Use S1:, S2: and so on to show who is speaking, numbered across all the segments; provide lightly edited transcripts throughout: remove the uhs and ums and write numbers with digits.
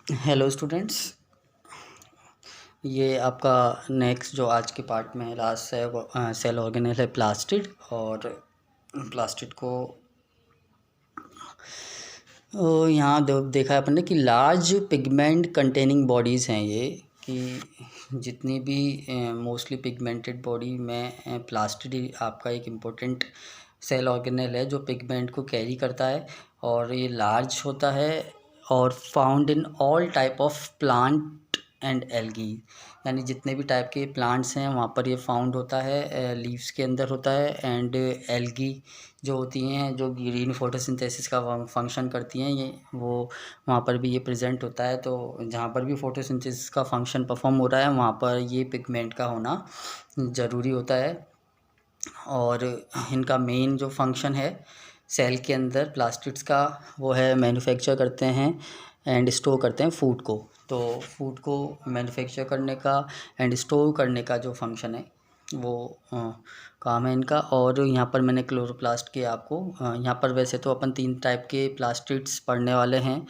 S1: Hello students. ये आपका next जो आज के पार्ट में लास्ट है वो सेल ऑर्गेनेल है प्लास्टिड। और प्लास्टिड को यहाँ देखा है अपन ने कि लार्ज पिगमेंट कंटेनिंग बॉडीज़ हैं ये, कि जितनी भी मोस्टली पिगमेंटेड बॉडी में प्लास्टिड आपका एक इम्पोर्टेंट सेल ऑर्गेनेल है जो पिगमेंट को कैरी करता है। और ये लार्ज होता है और found in all type of plant and algae, यानी जितने भी टाइप के प्लांट्स हैं वहाँ पर ये फाउंड होता है, लीव्स के अंदर होता है। एंड एल्गी जो होती हैं जो ग्रीन फोटोसिंथेसिस का फंक्शन करती हैं ये, वो वहाँ पर भी ये प्रेजेंट होता है। तो जहाँ पर भी फोटोसिंथेसिस का फंक्शन परफॉर्म हो रहा है वहाँ पर ये पिगमेंट का होना ज़रूरी होता है। और इनका मेन जो फंक्शन है सेल के अंदर प्लास्टिड्स का वो है मैन्युफैक्चर करते हैं एंड स्टोर करते हैं फूड को। तो फूड को मैन्युफैक्चर करने का एंड स्टोर करने का जो फंक्शन है वो काम है इनका। और यहाँ पर मैंने क्लोरोप्लास्ट के आपको यहाँ पर वैसे तो अपन 3 टाइप के प्लास्टिड्स पढ़ने वाले हैं,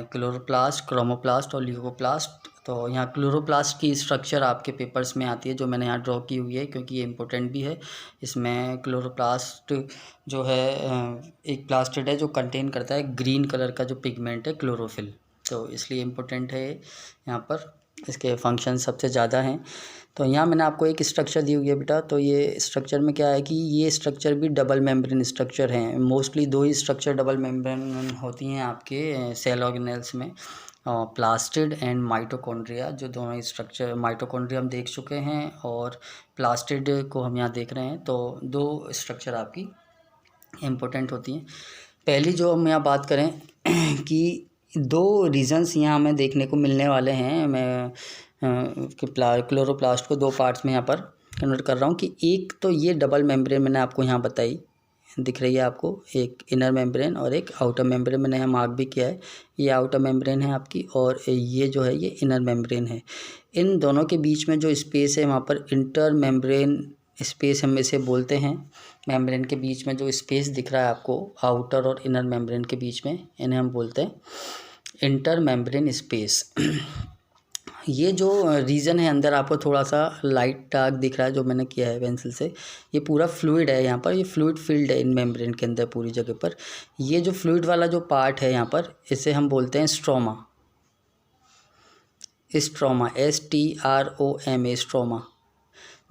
S1: क्लोरोप्लास्ट, क्रोमोप्लास्ट और ल्यूकोप्लास्ट। तो यहाँ क्लोरोप्लास्ट की स्ट्रक्चर आपके पेपर्स में आती है जो मैंने यहाँ ड्रॉ की हुई है क्योंकि ये इम्पोर्टेंट भी है। इसमें क्लोरोप्लास्ट जो है एक प्लास्टिड है जो कंटेन करता है ग्रीन कलर का जो पिगमेंट है क्लोरोफिल, तो इसलिए इम्पोर्टेंट है यहाँ पर। इसके फंक्शन सबसे ज़्यादा हैं। तो यहाँ मैंने आपको एक स्ट्रक्चर दी हुई है बेटा। तो ये स्ट्रक्चर में क्या है कि ये स्ट्रक्चर भी डबल मेम्ब्रेन स्ट्रक्चर हैं। मोस्टली 2 ही स्ट्रक्चर डबल मेम्ब्रेन होती हैं आपके सेल ऑर्गेनेल्स में, प्लास्टिड एंड माइटोकॉन्ड्रिया। जो दोनों स्ट्रक्चर, माइटोकॉन्ड्रिया हम देख चुके हैं और प्लास्टिड को हम यहाँ देख रहे हैं। तो 2 स्ट्रक्चर आपकी इम्पोर्टेंट होती हैं। पहली जो हम यहाँ बात करें कि 2 रीजन्स यहाँ हमें देखने को मिलने वाले हैं। मैं क्लोरोप्लास्ट को 2 पार्ट्स में यहाँ पर कन्वर्ट कर रहा हूँ कि एक तो ये डबल मेम्ब्रेन मैंने आपको यहाँ बताई, दिख रही है आपको, एक इनर मेम्ब्रेन और एक आउटर मेम्ब्रेन मैंने यहाँ मार्क भी किया है। ये आउटर मेम्ब्रेन है आपकी और ये जो है ये इनर मेम्ब्रेन है। इन दोनों के बीच में जो स्पेस है वहाँ पर इंटर मेम्ब्रेन स्पेस हम इसे बोलते हैं। मेम्ब्रेन के बीच में जो स्पेस दिख रहा है आपको आउटर और इनर मेम्ब्रेन के बीच में, इन्हें हम बोलते हैं इंटर मेम्ब्रेन स्पेस। ये जो रीजन है अंदर आपको थोड़ा सा लाइट डार्क दिख रहा है जो मैंने किया है पेंसिल से, ये पूरा फ्लूइड है। यहाँ पर ये फ्लूइड फील्ड है इन मेम्ब्रेन के अंदर पूरी जगह पर। ये जो फ्लूइड वाला जो पार्ट है यहाँ पर इसे हम बोलते हैं स्ट्रोमा। Stroma STROMA stroma.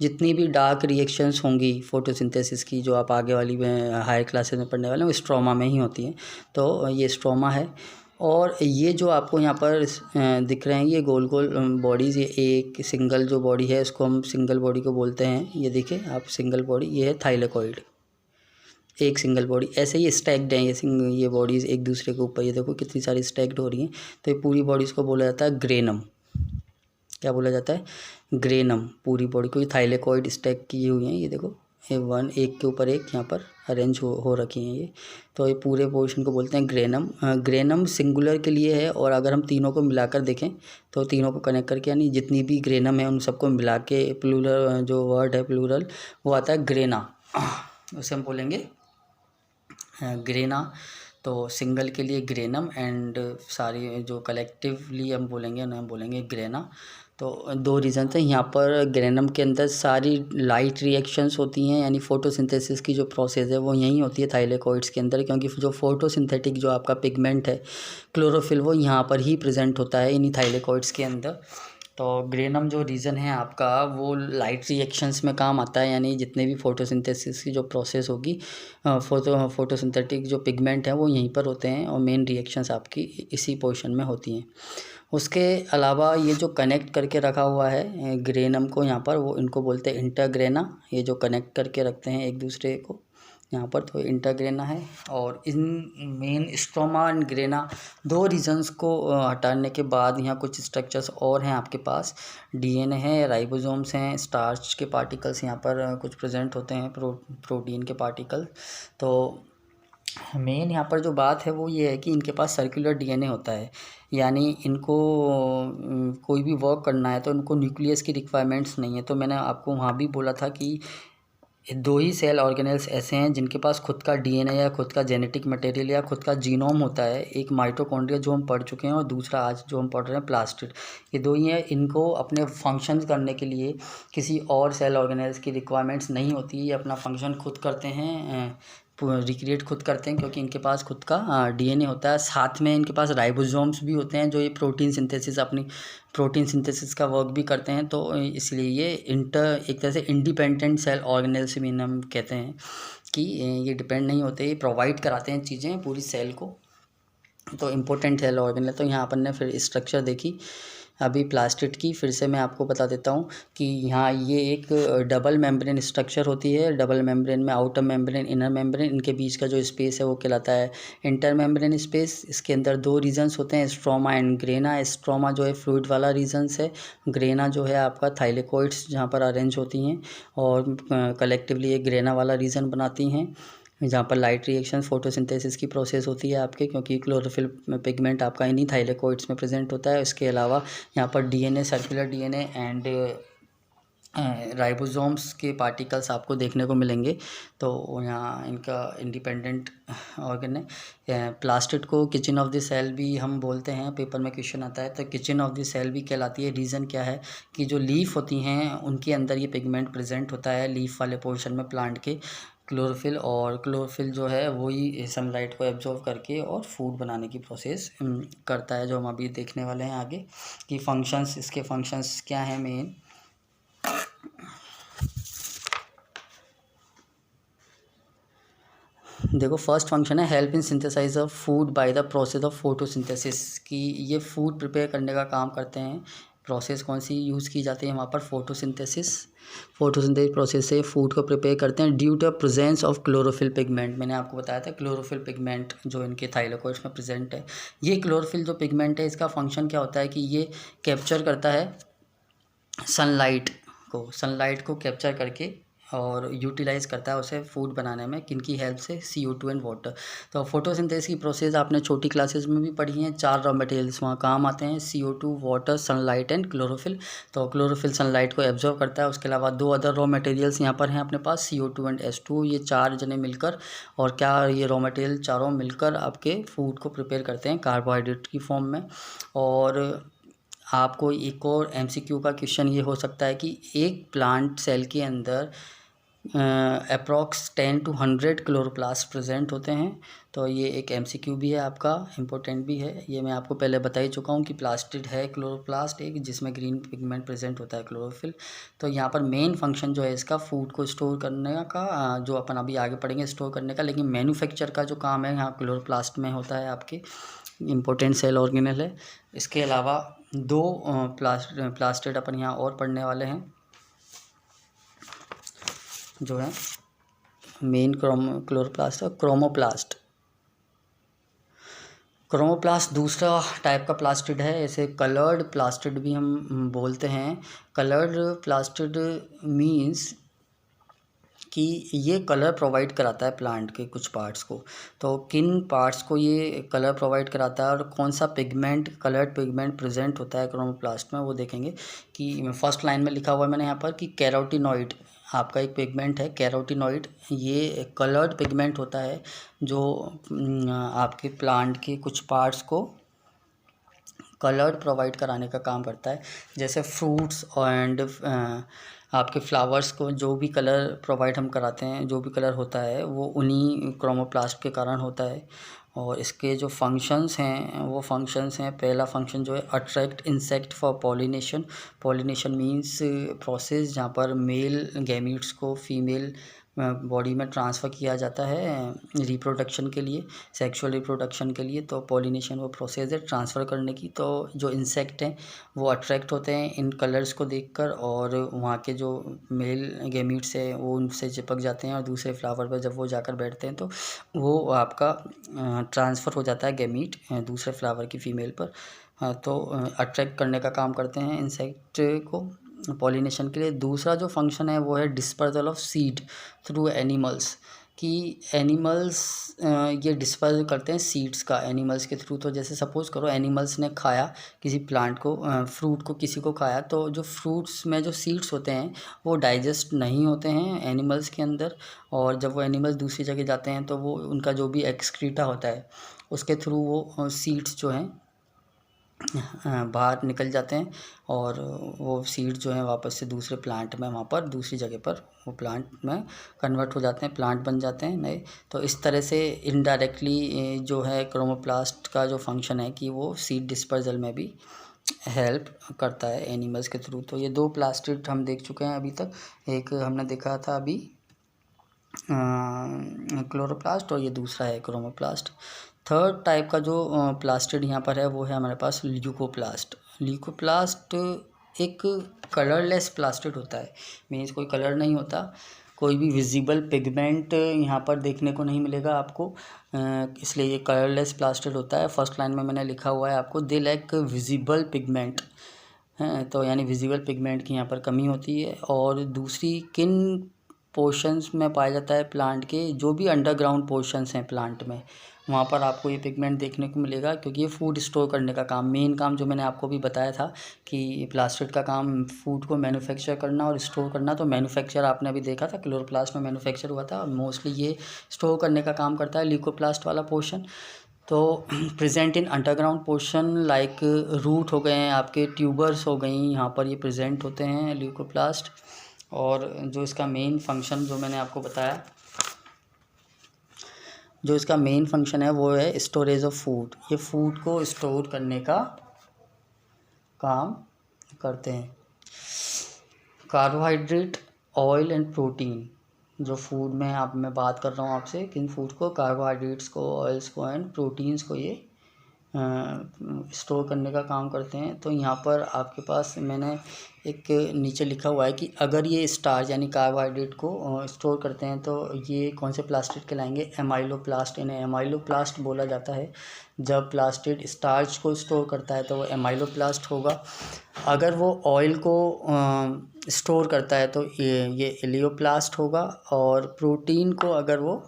S1: जितनी भी डार्क रिएक्शंस होंगी फोटोसिंथेसिस की जो आप आगे वाली में हायर क्लासेस में पढ़ने वाले हैं वो स्ट्रोमा में ही होती हैं। तो ये स्ट्रोमा है। और ये जो आपको यहाँ पर दिख रहे हैं ये गोल गोल बॉडीज़, ये एक सिंगल जो बॉडी है इसको हम सिंगल बॉडी को बोलते हैं। ये देखिए आप सिंगल बॉडी, ये है थाइलेकॉइड, एक सिंगल बॉडी। ऐसे ही स्टैक्ड हैं ये बॉडीज़ एक दूसरे के ऊपर, ये देखो कितनी सारी स्टैक्ड हो रही हैं। तो ये पूरी बॉडीज़ को बोला जाता है ग्रेनम। क्या बोला जाता है? ग्रेनम। पूरी बॉडी को ये थाइलेकॉइड स्टैक की हुई हैं, ये देखो ये एक के ऊपर एक यहाँ पर अरेंज हो रखी हैं ये। तो ये पूरे पोर्शन को बोलते हैं ग्रेनम। ग्रेनम सिंगुलर के लिए है और अगर हम तीनों को मिलाकर देखें तो तीनों को कनेक्ट करके यानी जितनी भी ग्रेनम है उन सबको मिला के प्लूरल जो वर्ड है प्लूरल वो आता है ग्रेना, उसे हम बोलेंगे ग्रेना। तो सिंगल के लिए ग्रेनम एंड सारी जो कलेक्टिवली हम बोलेंगे उन्हें हम बोलेंगे ग्रेना। तो 2 रीज़न थे यहाँ पर। ग्रेनम के अंदर सारी लाइट रिएक्शंस होती हैं, यानी फोटोसिंथेसिस की जो प्रोसेस है वो यहीं होती है थाइलेकॉइड्स के अंदर, क्योंकि जो फोटोसिंथेटिक जो आपका पिगमेंट है क्लोरोफिल वो यहाँ पर ही प्रेजेंट होता है इन्हीं थाइलेकॉइड्स के अंदर। तो ग्रेनम जो रीज़न है आपका वो लाइट रिएक्शंस में काम आता है, यानी जितने भी फोटोसिंथेसिस की जो प्रोसेस होगी फोटोसिंथेटिक जो पिगमेंट है वो यहीं पर होते हैं और मेन रिएक्शंस आपकी इसी पोर्शन में होती हैं। उसके अलावा ये जो कनेक्ट करके रखा हुआ है ग्रेनम को यहाँ पर, वो इनको बोलते हैं इंटरग्रेना। ये जो कनेक्ट करके रखते हैं एक दूसरे को यहाँ पर, तो इंटरग्रेना है। और इन मेन स्ट्रोमा एंड ग्रेना 2 रीजन्स को हटाने के बाद यहाँ कुछ स्ट्रक्चर्स और हैं आपके पास। DNA है, राइबोसोम्स हैं, स्टार्च के पार्टिकल्स यहाँ पर कुछ प्रेजेंट होते हैं, प्रोटीन के पार्टिकल। तो मेन यहाँ पर जो बात है वो ये है कि इनके पास सर्कुलर DNA होता है, यानी इनको कोई भी वर्क करना है तो इनको न्यूक्लियस की रिक्वायरमेंट्स नहीं है। तो मैंने आपको वहाँ भी बोला था कि दो ही सेल ऑर्गेनेल्स ऐसे हैं जिनके पास खुद का डीएनए या खुद का जेनेटिक मटेरियल या खुद का जीनोम होता है। एक माइटोकॉन्ड्रिया जो हम पढ़ चुके हैं और दूसरा आज जो हम पढ़ रहे हैं प्लास्टिड। ये दो ही हैं, इनको अपने फंक्शंस करने के लिए किसी और सेल ऑर्गेनेल्स की रिक्वायरमेंट्स नहीं होती। ये अपना फंक्शन खुद करते हैं, रिक्रिएट खुद करते हैं, क्योंकि इनके पास खुद का डीएनए होता है। साथ में इनके पास राइबोसोम्स भी होते हैं जो ये अपनी प्रोटीन सिंथेसिस का वर्क भी करते हैं। तो इसलिए ये एक तरह से इंडिपेंडेंट सेल ऑर्गेनेल्स भी हम कहते हैं कि ये डिपेंड नहीं होते, ये प्रोवाइड कराते हैं चीज़ें पूरी सेल को। तो इम्पोर्टेंट सेल ऑर्गेनेल। तो यहाँ अपन ने फिर स्ट्रक्चर देखी अभी प्लास्टिड की। फिर से मैं आपको बता देता हूँ कि यहाँ ये एक डबल मेम्ब्रेन स्ट्रक्चर होती है। डबल मेम्ब्रेन में आउटर मेम्ब्रेन, इनर मेम्ब्रेन, इनके बीच का जो स्पेस है वो कहलाता है इंटर मेम्ब्रेन स्पेस। इसके अंदर दो रीजन्स होते हैं, स्ट्रोमा एंड ग्रेना। स्ट्रोमा जो है फ्लूइड वाला रीजन्स है, ग्रेना जो है आपका थाइलेकोइड्स जहाँ पर अरेंज होती हैं और कलेक्टिवली एक ग्रेना वाला रीजन बनाती हैं, जहाँ पर लाइट रिएक्शन फोटोसिंथेसिस की प्रोसेस होती है आपके, क्योंकि क्लोरोफिल पिगमेंट आपका इन्हीं थाइलेकोइड्स में प्रेजेंट होता है। इसके अलावा यहाँ पर DNA, circular DNA and ribosomes के पार्टिकल्स आपको देखने को मिलेंगे। तो यहाँ इनका इंडिपेंडेंट ऑर्गन है। प्लास्टिड को किचन ऑफ द सेल भी हम बोलते हैं, पेपर में क्वेश्चन आता है। तो किचन ऑफ द सेल भी कहलाती है। रीज़न क्या है कि जो लीफ होती हैं उनके अंदर ये पिगमेंट प्रेजेंट होता है, लीफ वाले पोर्शन में प्लांट के, क्लोरोफिल। और क्लोरोफिल जो है वही सनलाइट को एब्जॉर्व करके और फूड बनाने की प्रोसेस करता है, जो हम अभी देखने वाले हैं आगे कि फंक्शंस, इसके फंक्शंस क्या हैं मेन। देखो फर्स्ट फंक्शन है help in synthesize of food by the process of photosynthesis, कि ये फूड प्रिपेयर करने का काम करते हैं। प्रोसेस कौन सी यूज़ की जाती है वहाँ पर, फोटोसिंथेसिस प्रोसेस से फूड को प्रिपेयर करते हैं due to presence of chlorophyll pigment. मैंने आपको बताया था क्लोरोफिल पिगमेंट जो इनके थाइलेकोइड्स में प्रेजेंट है। ये क्लोरोफिल जो पिगमेंट है इसका फंक्शन क्या होता है कि ये कैप्चर करता है सनलाइट को कैप्चर करके और यूटिलाइज करता है उसे फूड बनाने में, किनकी हेल्प से, CO2 एंड वाटर। तो फोटोसिंथेसिस की प्रोसेस आपने छोटी क्लासेस में भी पढ़ी हैं। 4 रॉ मटेरियल्स वहाँ काम आते हैं, CO2, water, sunlight and chlorophyll. तो क्लोरोफिल सनलाइट को एब्जॉर्व करता है। उसके अलावा 2 अदर रॉ मटेरियल्स यहाँ पर हैं अपने पास, CO2 एंड H2। ये 4 जने मिलकर, और क्या ये रॉ मटेरियल चारों मिलकर आपके फूड को प्रिपेयर करते हैं कार्बोहाइड्रेट की फॉर्म में। और आपको एक और MCQ का क्वेश्चन ये हो सकता है कि एक प्लांट सेल के अंदर अप्रॉक्स 10 to 100 क्लोरोप्लास्ट प्रेजेंट होते हैं। तो ये एक MCQ भी है आपका, इम्पोर्टेंट भी है। ये मैं आपको पहले बता ही चुका हूँ कि प्लास्टिड है क्लोरोप्लास्ट एक, जिसमें ग्रीन पिगमेंट प्रेजेंट होता है क्लोरोफिल। तो यहाँ पर मेन फंक्शन जो है इसका फूड को स्टोर करने का, जो अपन अभी आगे पढ़ेंगे स्टोर करने का, लेकिन मैन्युफैक्चर का जो काम है यहाँ क्लोरोप्लास्ट में होता है आपके। इम्पोर्टेंट सेल ऑर्गेनेल है। इसके अलावा 2 प्लास्टिड अपन यहाँ और पढ़ने वाले हैं, जो है मेन क्लोरोप्लास्ट और क्रोमोप्लास्ट दूसरा टाइप का प्लास्टिड है। इसे कलर्ड प्लास्टिड भी हम बोलते हैं। कलर्ड प्लास्टिड मीन्स कि ये कलर प्रोवाइड कराता है प्लांट के कुछ पार्ट्स को। तो किन पार्ट्स को ये कलर प्रोवाइड कराता है और कौन सा पिगमेंट, कलर्ड पिगमेंट प्रेजेंट होता है क्रोमोप्लास्ट में, वो देखेंगे। कि फर्स्ट लाइन में लिखा हुआ है मैंने यहाँ पर कि कैरोटिनॉइड आपका एक पिगमेंट है, कैरोटिनॉइड। ये कलर्ड पिगमेंट होता है जो आपके प्लांट के कुछ पार्ट्स को कलर्ड प्रोवाइड कराने का काम करता है। जैसे फ्रूट्स एंड आपके फ्लावर्स को जो भी कलर प्रोवाइड हम कराते हैं, जो भी कलर होता है वो उन्हीं क्रोमोप्लास्ट के कारण होता है। और इसके जो फंक्शंस हैं वो फंक्शंस हैं, पहला फंक्शन जो है attract insect for pollination. Pollination means process जहाँ पर मेल गैमीट्स को फीमेल बॉडी में ट्रांसफ़र किया जाता है रिप्रोडक्शन के लिए, सेक्सुअल रिप्रोडक्शन के लिए। तो पॉलिनेशन वो प्रोसेस है ट्रांसफ़र करने की। तो जो इंसेक्ट हैं वो अट्रैक्ट होते हैं इन कलर्स को देखकर, और वहाँ के जो मेल गैमीट्स हैं वो उनसे चिपक जाते हैं, और दूसरे फ्लावर पर जब वो जाकर बैठते हैं तो वो आपका ट्रांसफ़र हो जाता है गैमीट दूसरे फ्लावर की फीमेल पर। तो अट्रैक्ट करने का काम करते हैं इंसेक्ट को पॉलिनेशन के लिए। दूसरा जो फंक्शन है वो है dispersal of seed through animals, कि एनिमल्स ये डिस्पर्स करते हैं सीड्स का एनिमल्स के थ्रू। तो जैसे सपोज़ करो एनिमल्स ने खाया किसी प्लांट को, फ्रूट को किसी को खाया, तो जो फ्रूट्स में जो सीड्स होते हैं वो डाइजेस्ट नहीं होते हैं एनिमल्स के अंदर, और जब वो एनिमल्स दूसरी जगह जाते हैं तो वो उनका जो भी एक्सक्रीटा होता है उसके थ्रू वो सीड्स जो हैं बाहर निकल जाते हैं, और वो सीड जो है वापस से दूसरे प्लांट में वहाँ पर दूसरी जगह पर वो प्लांट में कन्वर्ट हो जाते हैं, प्लांट बन जाते हैं नए। तो इस तरह से इनडायरेक्टली जो है क्रोमोप्लास्ट का जो फंक्शन है कि वो सीड डिस्पर्जल में भी हेल्प करता है एनिमल्स के थ्रू। तो ये दो प्लास्टिड हम देख चुके हैं अभी तक। एक हमने देखा था अभी क्लोरोप्लास्ट, और ये दूसरा है क्रोमोप्लास्ट। थर्ड टाइप का जो प्लास्टिड यहाँ पर है वो है हमारे पास ल्यूकोप्लास्ट। ल्यूकोप्लास्ट एक कलरलेस प्लास्टिड होता है, मीन्स कोई कलर नहीं होता, कोई भी विजिबल पिगमेंट यहाँ पर देखने को नहीं मिलेगा आपको, इसलिए ये कलरलेस प्लास्टिड होता है। फर्स्ट लाइन में मैंने लिखा हुआ है आपको, दे लैक विजिबल पिगमेंट हैं, तो यानी विजिबल पिगमेंट की यहाँ पर कमी होती है। और दूसरी किन पोर्शंस में पाया जाता है प्लांट के, जो भी अंडरग्राउंड पोर्शंस हैं प्लांट में, वहाँ पर आपको ये पिगमेंट देखने को मिलेगा, क्योंकि ये फूड स्टोर करने का काम, मेन काम जो मैंने आपको भी बताया था कि प्लास्टिड का काम फूड को मैन्युफैक्चर करना और स्टोर करना। तो मैन्युफैक्चर आपने अभी देखा था क्लोरोप्लास्ट में मैन्युफैक्चर हुआ था, और मोस्टली ये स्टोर करने का काम करता है ल्यूकोप्लास्ट वाला पोर्शन। तो present in underground portion like root हो गए हैं आपके, ट्यूबर्स हो गई, यहाँ पर ये प्रेजेंट होते हैं ल्यूकोप्लास्ट। और जो इसका मेन फंक्शन जो मैंने आपको बताया, जो इसका मेन फंक्शन है वो है स्टोरेज ऑफ फूड। ये फूड को स्टोर करने का काम करते हैं। कार्बोहाइड्रेट, ऑयल एंड प्रोटीन, जो फूड में आप मैं बात कर रहा हूँ आपसे, किन फूड को, कार्बोहाइड्रेट्स को, ऑयल्स को एंड प्रोटीन्स को ये स्टोर करने का काम करते हैं। तो यहाँ पर आपके पास मैंने एक नीचे लिखा हुआ है कि अगर ये स्टार्च यानी कार्बोहाइड्रेट को स्टोर करते हैं तो ये कौन से प्लास्टिड कहलाएंगे, एमाइलोप्लास्ट। इन्हें एमाइलोप्लास्ट बोला जाता है। जब प्लास्टिड स्टार्च को स्टोर करता है तो वो एमाइलोप्लास्ट होगा। अगर वो ऑयल को स्टोर करता है तो ये एलियोप्लास्ट होगा। और प्रोटीन को अगर वो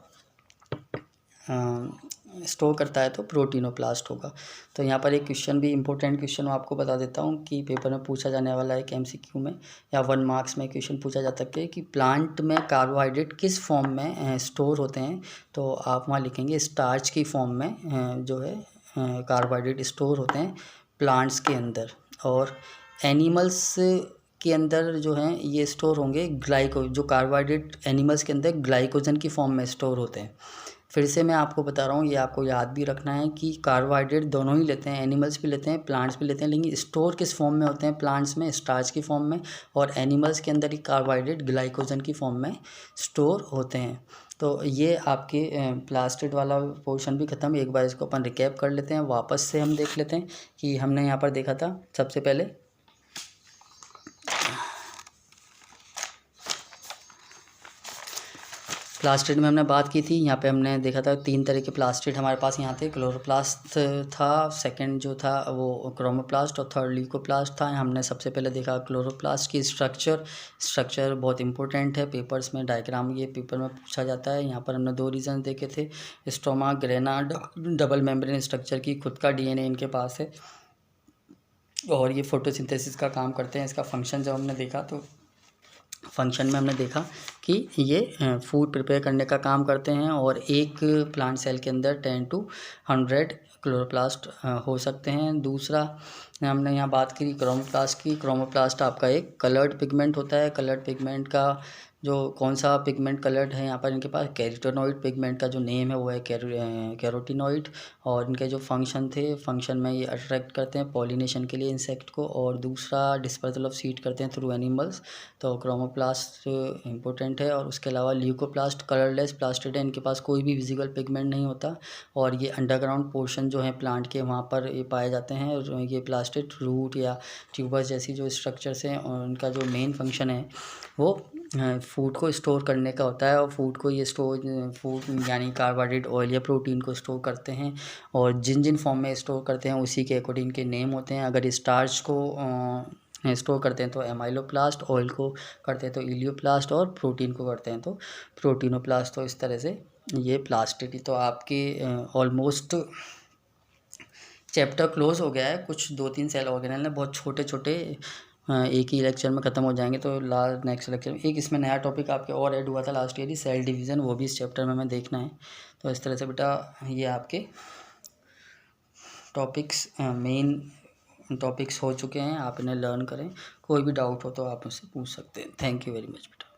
S1: स्टोर करता है तो प्रोटीनोप्लास्ट होगा। तो यहाँ पर एक क्वेश्चन भी इम्पोर्टेंट क्वेश्चन आपको बता देता हूँ कि पेपर में पूछा जाने वाला है, एक एमसीक्यू में या 1 मार्क्स में क्वेश्चन पूछा जा सकता है कि प्लांट में कार्बोहाइड्रेट किस फॉर्म में स्टोर होते हैं। तो आप वहाँ लिखेंगे स्टार्च की फॉर्म में जो है कार्बोहाइड्रेट स्टोर होते हैं प्लांट्स के अंदर। और एनिमल्स के अंदर जो हैं ये स्टोर होंगे जो कार्बोहाइड्रेट एनिमल्स के अंदर ग्लाइकोजन की फॉर्म में स्टोर होते हैं। फिर से मैं आपको बता रहा हूँ, ये आपको याद भी रखना है कि कार्बोहाइड्रेट दोनों ही लेते हैं, एनिमल्स भी लेते हैं, प्लांट्स भी लेते हैं, लेकिन स्टोर किस फॉर्म में होते हैं, प्लांट्स में स्टार्च की फॉर्म में, और एनिमल्स के अंदर ही कार्बोहाइड्रेट ग्लाइकोजन की फॉर्म में स्टोर होते हैं। तो ये आपके प्लास्टिड वाला पोर्शन भी ख़त्म। एक बार इसको अपन रिकैप कर लेते हैं, वापस से हम देख लेते हैं कि हमने यहाँ पर देखा था सबसे पहले प्लास्टिड में हमने बात की थी। यहाँ पे हमने देखा था 3 तरह के प्लास्टिड हमारे पास यहाँ थे। क्लोरोप्लास्ट था, सेकंड जो था वो क्रोमोप्लास्ट, और थर्ड ल्यूकोप्लास्ट था। हमने सबसे पहले देखा क्लोरोप्लास्ट की स्ट्रक्चर बहुत इंपॉर्टेंट है, पेपर्स में डायग्राम ये पेपर में पूछा जाता है। यहाँ पर हमने 2 रीजन देखे थे, stroma grana double membrane structure की खुद का डीएनए इनके पास है, और ये फोटोसिंथेसिस का काम करते हैं। इसका फंक्शन जब हमने देखा तो फंक्शन में हमने देखा कि ये फूड प्रिपेयर करने का काम करते हैं, और एक प्लांट सेल के अंदर 10 to 100 क्लोरोप्लास्ट हो सकते हैं। दूसरा हमने यहाँ बात की क्रोमोप्लास्ट की। क्रोमोप्लास्ट आपका एक कलर्ड पिगमेंट होता है। कलर्ड पिगमेंट का जो कौन सा पिगमेंट कलर्ड है यहाँ पर इनके पास, कैरोटीनॉइड पिगमेंट का जो नेम है वो है कैरोटीनॉइड। और इनके जो फंक्शन में ये अट्रैक्ट करते हैं पॉलिनेशन के लिए इंसेक्ट को, और दूसरा डिस्पर्सल ऑफ सीड करते हैं थ्रू एनिमल्स। तो क्रोमोप्लास्ट इंपॉर्टेंट है। और उसके अलावा ल्यूकोप्लास्ट कलरलेस प्लास्टिड है, इनके पास कोई भी विजिबल पिगमेंट नहीं होता, और ये अंडरग्राउंड पोर्शन जो है प्लांट के वहाँ पर ये पाए जाते हैं। और ये प्लास्टिड रूट या ट्यूबर्स जैसी जो स्ट्रक्चर्स हैं, और उनका जो मेन फंक्शन है वो फूड को स्टोर करने का होता है। और फूड को ये फूड यानी कार्बोहाइड्रेट, ऑयल या प्रोटीन को स्टोर करते हैं, और जिन जिन फॉर्म में स्टोर करते हैं उसी के अकॉर्डिंग के नेम होते हैं। अगर स्टार्च को स्टोर करते हैं तो एमाइलोप्लास्ट, ऑयल को करते हैं तो इलियोप्लास्ट, और प्रोटीन को करते हैं तो प्रोटीनोप्लास्ट। तो इस तरह से ये प्लास्टिड। तो आपके ऑलमोस्ट चैप्टर क्लोज हो गया है। कुछ 2-3 सेल ऑर्गेनेल हैं, बहुत छोटे छोटे, एक ही लेक्चर में ख़त्म हो जाएंगे। तो नेक्स्ट लेक्चर में एक इसमें नया टॉपिक आपके और ऐड हुआ था लास्ट ईयर ही, सेल डिवीज़न, वो भी इस चैप्टर में हमें देखना है। तो इस तरह से बेटा ये आपके टॉपिक्स मेन टॉपिक्स हो चुके हैं, आप इन्हें लर्न करें। कोई भी डाउट हो तो आप मुझसे पूछ सकते हैं। थैंक यू वेरी मच बेटा।